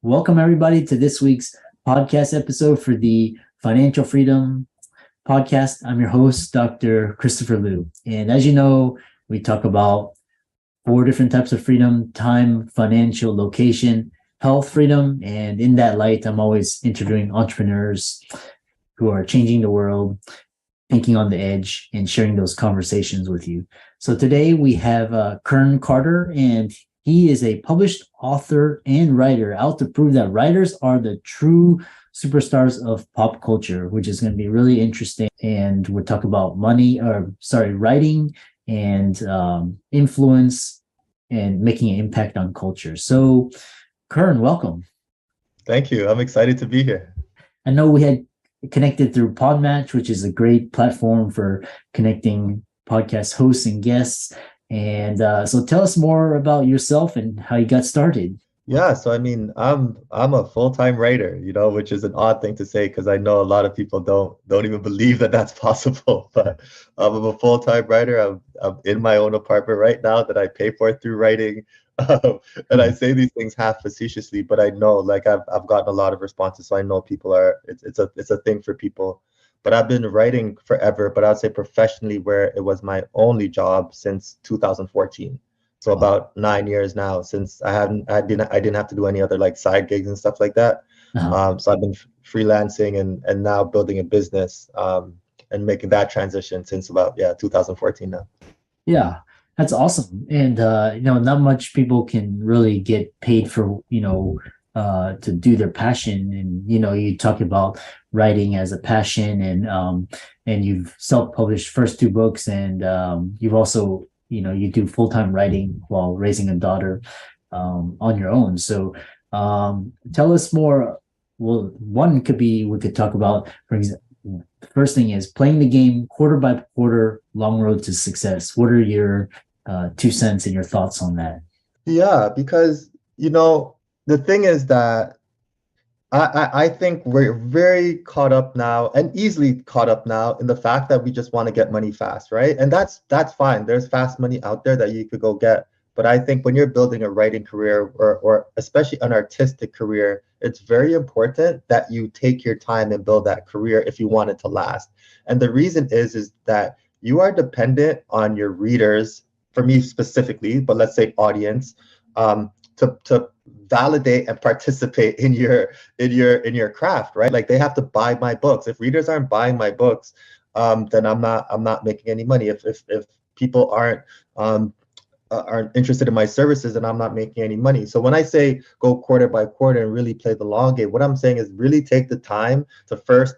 Welcome everybody to this week's podcast episode for the Financial Freedom Podcast. I'm your host, Dr. Christopher Liu. And as you know, we talk about four different types of freedom: time, financial, location, health freedom. And in that light, I'm always interviewing entrepreneurs who are changing the world, thinking on the edge, and sharing those conversations with you. So today we have Kern Carter, and he is a published author and writer out to prove that writers are the true superstars of pop culture, which is going to be really interesting. And we'll talk about writing and influence and making an impact on culture. So, Kern, welcome. Thank you. I'm excited to be here. I know we had connected through Podmatch, which is a great platform for connecting podcast hosts and guests. And so tell us more about yourself and how you got started. Yeah, so I'm a full-time writer, which is an odd thing to say because I know a lot of people don't even believe that that's possible. But I'm a full-time writer. I'm in my own apartment right now that I pay for through writing. And I say these things half facetiously, but I know I've gotten a lot of responses, so I know it's a thing for people. But I've been writing forever, but I'd say professionally where it was my only job since 2014. So about 9 years now since I didn't have to do any other like side gigs and stuff like that. So I've been freelancing and now building a business and making that transition since about 2014 now. Yeah, that's awesome. And not much people can really get paid for to do their passion. And you talk about writing as a passion, and you've self-published first two books, and you've also you do full-time writing while raising a daughter on your own. So tell us more. Well, one could be, we could talk about, for example, the first thing is playing the game quarter by quarter, long road to success. What are your 2 cents and your thoughts on that? Yeah, because the thing is that I think we're very caught up now, and easily caught up now, in the fact that we just want to get money fast, right? And that's fine. There's fast money out there that you could go get. But I think when you're building a writing career or especially an artistic career, it's very important that you take your time and build that career if you want it to last. And the reason is that you are dependent on your readers, for me specifically, but let's say audience, to validate and participate in your craft, right? Like they have to buy my books. If readers aren't buying my books, then I'm not making any money. If people aren't interested in my services, then I'm not making any money. So when I say go quarter by quarter and really play the long game, what I'm saying is really take the time to first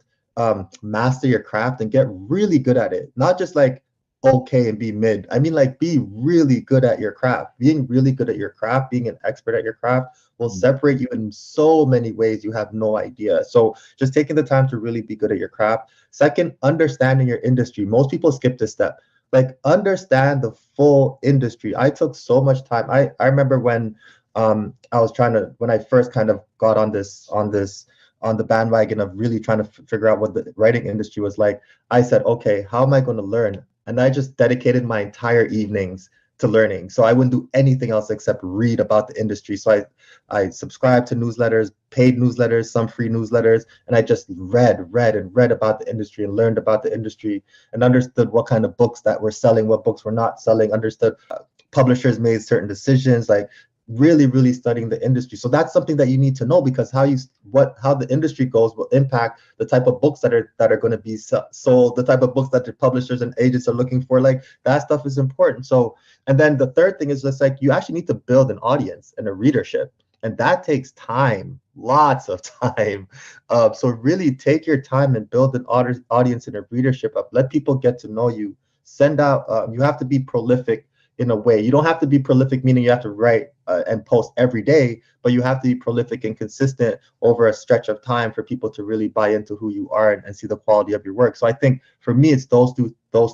master your craft and get really good at it. Not just like okay and be mid. I mean, like, be really good at your craft. Being really good at your craft, being an expert at your craft will separate you in so many ways you have no idea. So just taking the time to really be good at your craft. Second, understanding your industry. Most people skip this step. Like, understand the full industry. I took so much time. I remember when when I first kind of got on the bandwagon of really trying to figure out what the writing industry was like, I said, okay, how am I going to learn? And I just dedicated my entire evenings to learning. So I wouldn't do anything else except read about the industry. So I subscribed to newsletters, paid newsletters, some free newsletters, and I just read about the industry and learned about the industry and understood what kind of books that were selling, what books were not selling, understood publishers made certain decisions, like really studying the industry. So that's something that you need to know, because how the industry goes will impact the type of books that are going to be sold, the type of books that the publishers and agents are looking for. Like, that stuff is important. So, and then the third thing is just like, you actually need to build an audience and a readership, and that takes time, lots of time. So really take your time and build an audience and a readership up. Let people get to know you. Send out. You have to be prolific in a way. You don't have to be prolific, meaning you have to write and post every day, but you have to be prolific and consistent over a stretch of time for people to really buy into who you are and see the quality of your work. So I think for me, it's those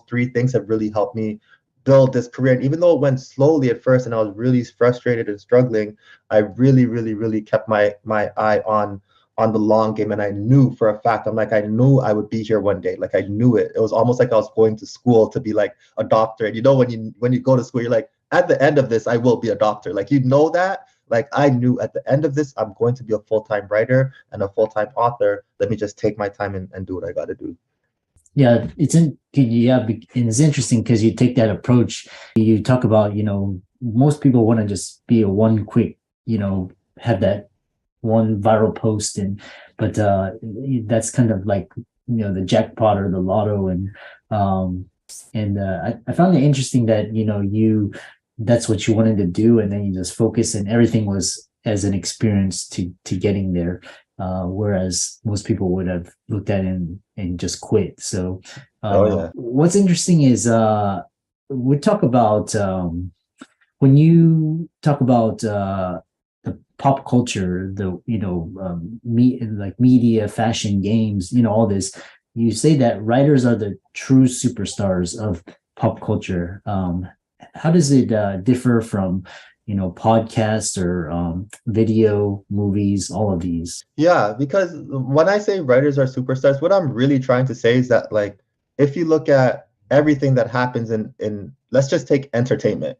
three things have really helped me build this career. And even though it went slowly at first and I was really frustrated and struggling, I really kept my eye on the long game. And I knew for a fact, I knew I would be here one day. Like, I knew it. It was almost like I was going to school to be like a doctor. And when you go to school, you're like, at the end of this, I will be a doctor. Like, that, Like I knew at the end of this, I'm going to be a full-time writer and a full-time author. Let me just take my time and do what I got to do. Yeah, and it's interesting because you take that approach. You talk about, most people want to just be a one quick, have that one viral post, but that's kind of like, the jackpot or the lotto. I found it interesting that, that's what you wanted to do, and then you just focus, and everything was as an experience to getting there. Whereas most people would have looked at it and just quit. So Oh yeah. what's interesting is we talk about when you talk about the pop culture, like media, fashion, games, all this. You say that writers are the true superstars of pop culture. How does it differ from podcasts or video, movies, all of these? Yeah, because when I say writers are superstars, what I'm really trying to say is that like if you look at everything that happens in let's just take entertainment.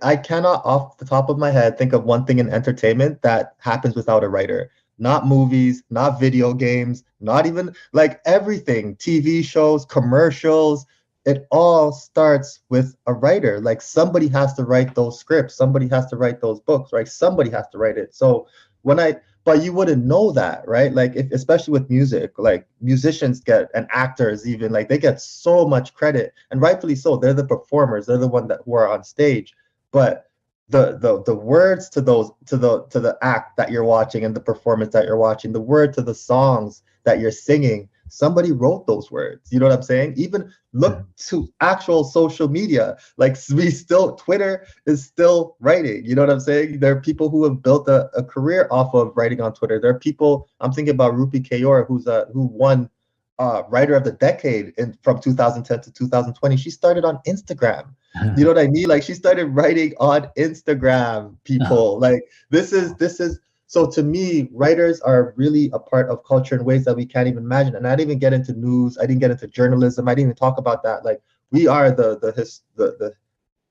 I cannot off the top of my head think of one thing in entertainment that happens without a writer. Not movies, not video games, not even like everything, TV shows, commercials, it all starts with a writer. Like somebody has to write those scripts, somebody has to write those books, right? Somebody has to write it. So when I but you wouldn't know that, right? Like if especially with music, like musicians get and actors even like they get so much credit, and rightfully so. They're the performers, they're the one that who are on stage. But the words to those to the act that you're watching and the performance that you're watching, the word to the songs that you're singing, somebody wrote those words. You know what I'm saying? Even look to actual social media. Like we still Twitter is still writing. You know what I'm saying? There are people who have built a career off of writing on Twitter. There are people, I'm thinking about Rupi Kaur, who won writer of the decade from 2010 to 2020. She started on Instagram. You know what I mean? Like she started writing on Instagram, people. Like this is so to me, writers are really a part of culture in ways that we can't even imagine. And I didn't even get into news. I didn't get into journalism. I didn't even talk about that. Like we are the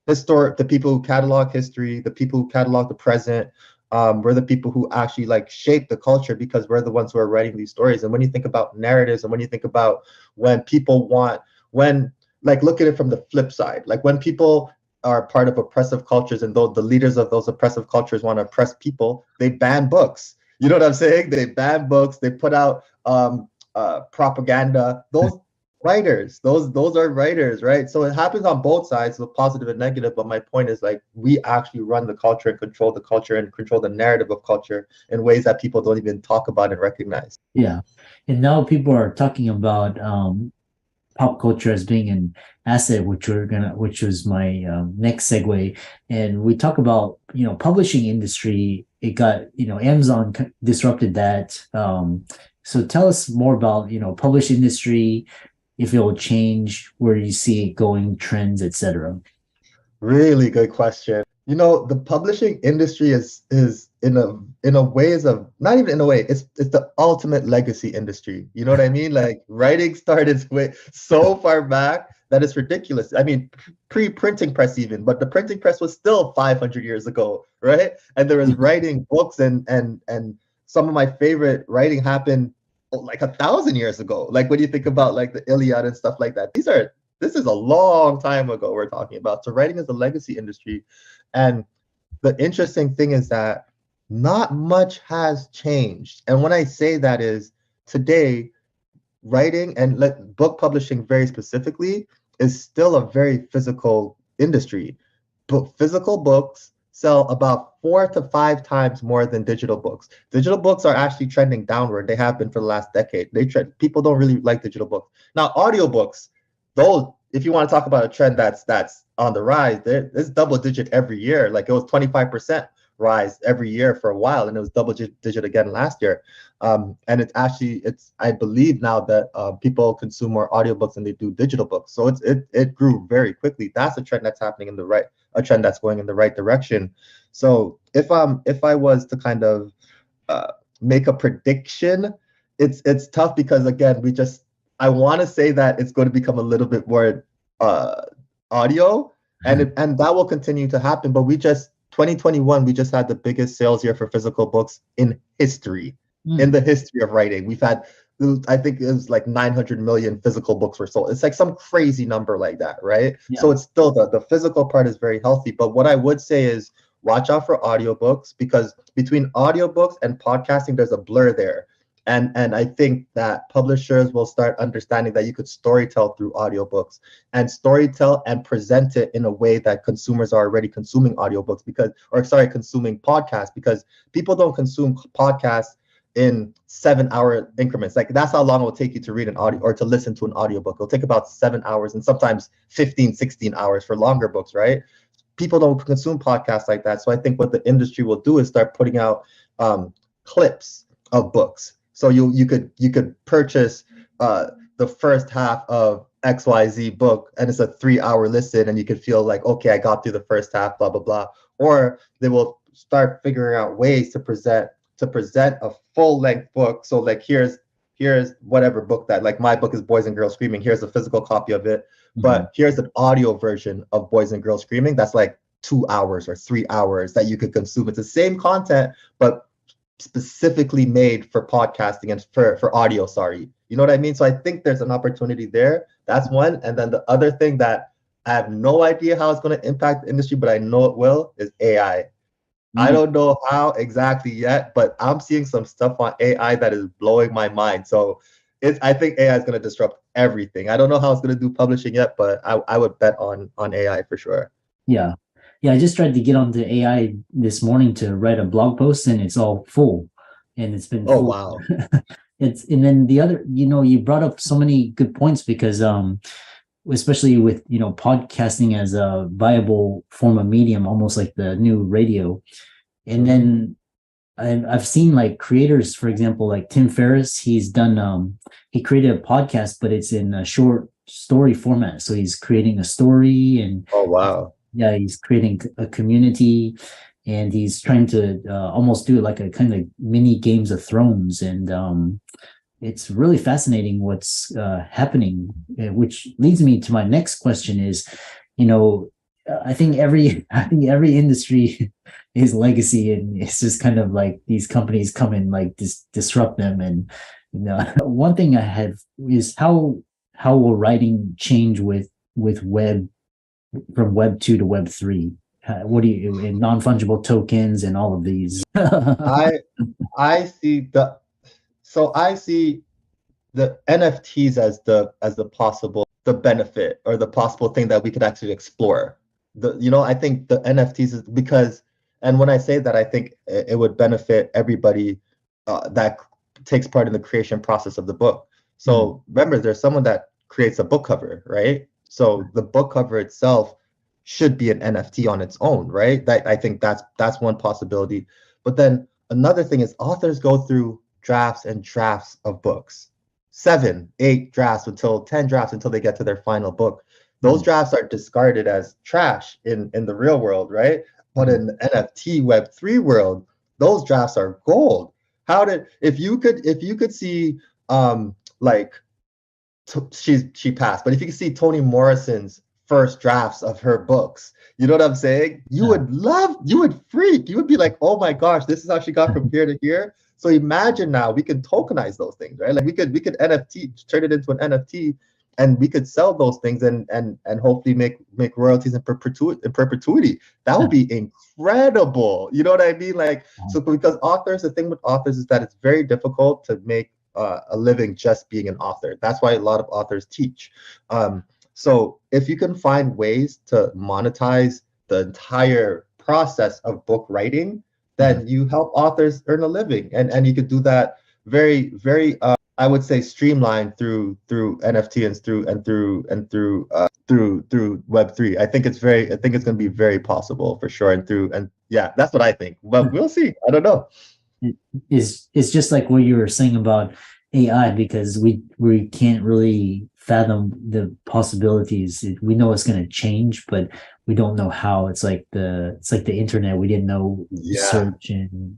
historic, the people who catalog history, the people who catalog the present. We're the people who actually like shape the culture because we're the ones who are writing these stories. And when you think about narratives, and when you think about when people want, when like look at it from the flip side, like when people are part of oppressive cultures and the leaders of those oppressive cultures want to oppress people, they ban books. You know what I'm saying? They ban books. They put out propaganda. Those writers, those are writers, right? So it happens on both sides, the positive and negative. But my point is like we actually run the culture and control the culture and control the narrative of culture in ways that people don't even talk about and recognize. Yeah. And now people are talking about pop culture as being an asset, which was my next segue. And we talk about, publishing industry. It got, Amazon disrupted that. So tell us more about, publish industry, if it will change, where you see it going, trends, etc. Really good question. The publishing industry is in a way is a not even in a way, it's the ultimate legacy industry. You know what I mean? Like writing started way so far back that it's ridiculous. I mean, pre-printing press even, but the printing press was still 500 years ago, right? And there was writing books and some of my favorite writing happened like 1,000 years ago. Like when you think about like the Iliad and stuff like that, this is a long time ago we're talking about. So writing is a legacy industry. And the interesting thing is that not much has changed. And when I say that is today, writing and book publishing very specifically is still a very physical industry. But physical books sell about 4 to 5 times more than digital books. Digital books are actually trending downward. They have been for the last decade. People don't really like digital books. Now, audiobooks, those, if you want to talk about a trend that's on the rise, it's double digit every year. Like it was 25% rise every year for a while, and it was double digit again last year. And it's I believe now that people consume more audiobooks than they do digital books. So it grew very quickly. That's a trend that's happening a trend that's going in the right direction. So if I was to kind of make a prediction, it's tough because again, I want to say that it's going to become a little bit more audio, and that will continue to happen. But we just 2021, we just had the biggest sales year for physical books in history, in the history of writing. We've had, I think it was like 900 million physical books were sold. It's like some crazy number like that, right? Yeah. So it's still the physical part is very healthy. But what I would say is watch out for audiobooks, because between audiobooks and podcasting, there's a blur there. And I think that publishers will start understanding that you could storytell through audiobooks, and storytell and present it in a way that consumers are already consuming audiobooks, consuming podcasts, because people don't consume podcasts in 7-hour increments. Like, that's how long it will take you to read an audio or to listen to an audiobook. It'll take about 7 hours, and sometimes 15, 16 hours for longer books, right? People don't consume podcasts like that. So I think what the industry will do is start putting out clips of books. So you could purchase the first half of XYZ book, and it's a 3-hour listen, and you could feel like, okay, I got through the first half, blah blah blah. Or they will start figuring out ways to present a full length book. So like, here's whatever book that, like, my book is Boys and Girls Screaming. Here's a physical copy of it, but here's an audio version of Boys and Girls Screaming that's like 2 hours or 3 hours that you could consume. It's the same content, but specifically made for podcasting and for audio. Sorry, you know what I mean? So I think there's an opportunity there. That's one. And then the other thing that I have no idea how it's going to impact the industry, but I know it will, is AI. I don't know how exactly yet, but I'm seeing some stuff on AI that is blowing my mind. So I think AI is going to disrupt everything. I don't know how it's going to do publishing yet, but I would bet on AI for sure. Yeah. Yeah, I just tried to get onto AI this morning to write a blog post, and it's all full. And it's been full. Wow. And then the other, you brought up so many good points, because especially with, podcasting as a viable form of medium, almost like the new radio. And then I've seen like creators, for example, like Tim Ferriss, he's done, he created a podcast, but it's in a short story format. So he's creating a story, and oh wow, yeah, he's creating a community, and he's trying to almost do it like a kind of mini Games of Thrones. And it's really fascinating what's happening, which leads me to my next question is, I think every industry is legacy, and it's just kind of like these companies come and like disrupt them. And one thing I have is how will writing change with web, from Web 2 to Web 3? What do you, in non-fungible tokens and all of these? I see the NFTs as the possible, the benefit, or the possible thing that we could actually explore. I think the NFTs is because, and when I say that, I think it would benefit everybody that takes part in the creation process of the book. So remember, there's someone that creates a book cover, right? So the book cover itself should be an NFT on its own, right? I think that's one possibility. But then another thing is, authors go through drafts and drafts of books, 7, 8 drafts, until 10 drafts, until they get to their final book. Those drafts are discarded as trash in the real world, right? But in the NFT Web3 world, those drafts are gold. If you could see she passed, but if you could see Toni Morrison's first drafts of her books, you know what I'm saying? You would freak. You would be like, oh my gosh, this is how she got from here to here. So imagine now we could tokenize those things, right? Like we could NFT, turn it into an NFT, and we could sell those things and hopefully make royalties in perpetuity. That would be incredible. You know what I mean? Like, so because the thing with authors is that it's very difficult to make a living just being an author. That's why a lot of authors teach. So if you can find ways to monetize the entire process of book writing, then you help authors earn a living, and you could do that very, very, I would say, streamlined through NFT and through Web3. I think it's going to be very possible for sure, and yeah, that's what I think. But we'll see. I don't know. It's just like what you were saying about AI, because we can't really fathom the possibilities. We know it's going to change, but we don't know how. It's like the internet. We didn't know search and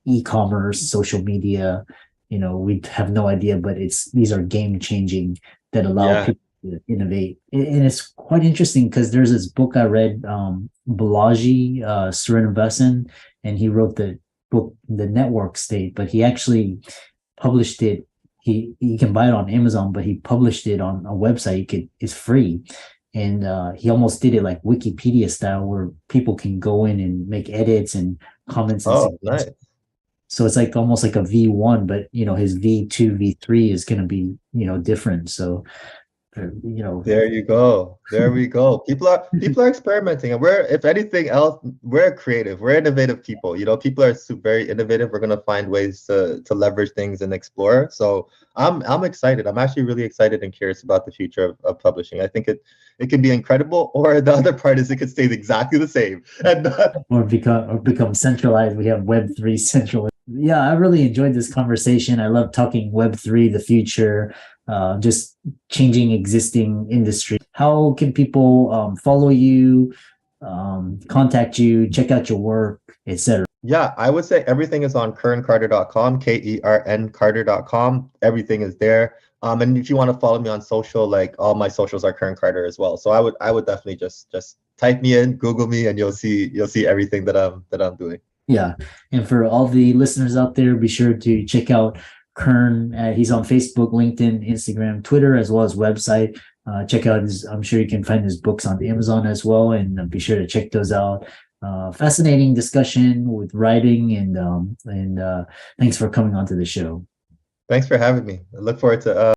e-commerce, social media. We have no idea, but these are game changing that allow people innovate. And it's quite interesting because there's this book I read, Balaji Srinivasan, and he wrote the book The Network State, but he actually published it. He can buy it on Amazon, but he published it on a website. It's free, and he almost did it like Wikipedia style, where people can go in and make edits and comments and Oh, nice. so it's like almost like a V1, but his V2, V3 is going to be different. So There you go. There we go. People are experimenting, and we're, if anything else, we're creative. We're innovative people. People are very innovative. We're gonna find ways to leverage things and explore. So I'm excited. I'm actually really excited and curious about the future of publishing. I think it can be incredible, or the other part is it could stay exactly the same and become centralized. We have Web3 central. Yeah, I really enjoyed this conversation. I love talking Web3, the future, just changing existing industry. How can people follow you, contact you, check out your work, etc.? Yeah, I would say everything is on kerncarter.com, KERN Carter.com. Everything is there. And if you want to follow me on social, like all my socials are Kern Carter as well. So I would definitely just type me in, Google me, and you'll see everything that I'm doing. Yeah. And for all the listeners out there, be sure to check out Kern. He's on Facebook, LinkedIn, Instagram, Twitter, as well as website. Check out I'm sure you can find his books on Amazon as well. And be sure to check those out. Fascinating discussion with writing, and thanks for coming onto the show. Thanks for having me. I look forward to